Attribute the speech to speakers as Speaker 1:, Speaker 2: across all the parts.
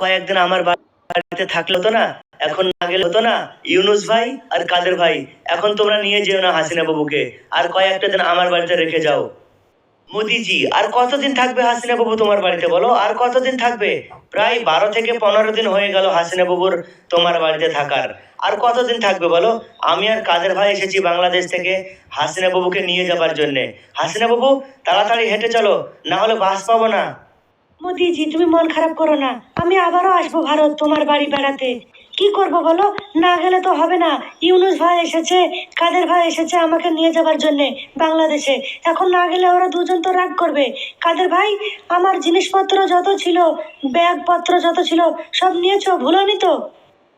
Speaker 1: কয়েকদিন আমার বাড়িতে থাকলে হতো না? এখন না গেলে হতো না? ইউনুস ভাই আর কাদের ভাই, এখন তোমরা নিয়ে যেও না হাসিনা বাবুকে, আর কয়েকটা দিন আমার বাড়িতে রেখে যাও। মোদিজি, আর কতদিন থাকবে হাসিনা বাবু তোমার বাড়িতে বলো? আর কতদিন থাকবে? প্রায় 12 থেকে 15 দিন হয়ে গেল হাসিনা বাবুর তোমার বাড়িতে থাকার। আর কতদিন থাকবে বলো? আমি আর কাদের ভাই এসেছি বাংলাদেশ থেকে হাসিনা বাবুকে নিয়ে যাবার জন্য। হাসিনা বাবু, তাড়াতাড়ি হেঁটে চলো, না হলে বাস পাবো না।
Speaker 2: মোদিজি, তুমি মন খারাপ করো না, আমি আবারও আসবো ভারত তোমার বাড়ি বেড়াতে। কি করবো বলো, না গেলে তো হবে না। ইউনুস ভাই এসেছে, কাদের ভাই এসেছে আমাকে নিয়ে যাবার জন্যে বাংলাদেশে। এখন না গেলে ওরা দুজন তো রাগ করবে। কাদের ভাই, আমার জিনিসপত্র যত ছিল, ব্যাগপত্র যত ছিল, সব নিয়েছো, ভুলোনি তো?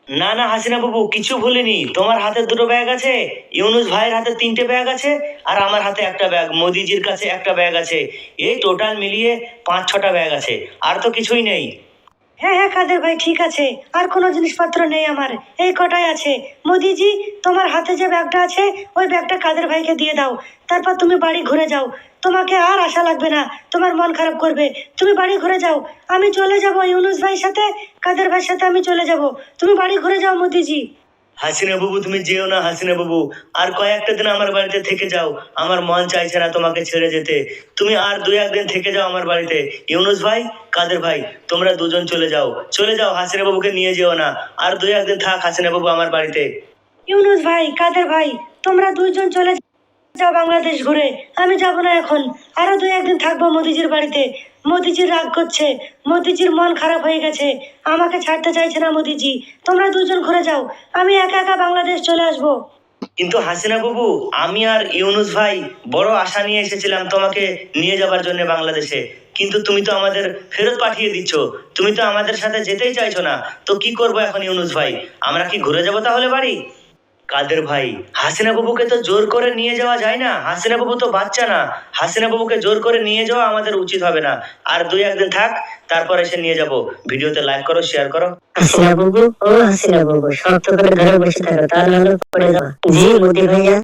Speaker 1: না না হাসিনা বাবু, কিছু ভুলিনি। তোমার হাতে 2টো ব্যাগ আছে, ইউনুস ভাইয়ের হাতে 3টে ব্যাগ আছে, আর আমার হাতে একটা ব্যাগ, মোদিজির কাছে একটা ব্যাগ আছে। এই টোটাল মিলিয়ে 5-6টা ব্যাগ আছে, আর তো কিছুই নেই।
Speaker 2: হ্যাঁ হ্যাঁ কাদের ভাই, ঠিক আছে, আর কোনো জিনিসপত্র নেই আমার, এই কটাই আছে। মোদিজি, তোমার হাতে যে ব্যাগটা আছে ওই ব্যাগটা কাদের ভাইকে দিয়ে দাও, তারপর তুমি বাড়ি ঘুরে যাও। তোমাকে আর আশা লাগবে না, তোমার মন খারাপ করবে। তুমি বাড়ি ঘুরে যাও, আমি চলে যাব ইউনুস ভাইয়ের সাথে, কাদের ভাইয়ের সাথে আমি চলে যাব। তুমি বাড়ি ঘুরে যাও মোদিজি।
Speaker 1: হাসিনা বাবু, তুমি যেও না হাসিনা বাবু, আর কয়েকটা দিন আমার বাড়িতে থেকে যাও। আমার মন চাইছে না তোমাকে ছেড়ে যেতে। তুমি আর 2-1 দিন থেকে যাও আমার বাড়িতে। ইউনুস ভাই, কাদের ভাই, তোমরা দুজন চলে যাও, চলে যাও, হাসিনা বাবুকে নিয়ে যেও না। আর 2-1 দিন থাক হাসিনা বাবু আমার বাড়িতে।
Speaker 2: ইউনুস ভাই, কাদের ভাই, তোমরা দুইজন চলে যাও বাংলাদেশ ঘুরে, আমি যাব না এখন। আরো 2-1 দিন থাকবো মোদিজির বাড়িতে। মোদিজির রাগ করছে, মোদিজির মন খারাপ হয়ে গেছে, আমাকে ছাড়তে চাইছে না মোদিজি। তোমরা দুজন ঘুরে যাও, আমি একা একা বাংলাদেশ চলে আসবো।
Speaker 1: কিন্তু হাসিনা বাবু, আমি আর ইউনুস ভাই বড় আশা নিয়ে এসেছিলাম তোমাকে নিয়ে যাবার জন্য বাংলাদেশে, কিন্তু তুমি তো আমাদের ফেরত পাঠিয়ে দিচ্ছ। তুমি তো আমাদের সাথে যেতেই চাইছো না। তো কি করবো এখন ইউনুস ভাই? আমরা কি ঘুরে যাবো তাহলে বাড়ি? কাদের ভাই, হাসিনা বাবুকে তো জোর করে নিয়ে যাওয়া যায় না। হাসিনা বাবু তো বাচ্চা না। হাসিনা বাবুকে জোর করে নিয়ে যাওয়া আমাদের উচিত হবে না। আর 2-1 দিন থাক, তারপর এসে নিয়ে যাব। ভিডিওতে লাইক করো, শেয়ার করো।
Speaker 3: হাসিনা বাবু, ও হাসিনা বাবু, শক্ত করে ধরে বসে থাকো, তা নাহলে পড়ে যাও। জি মোদি ভাইয়া।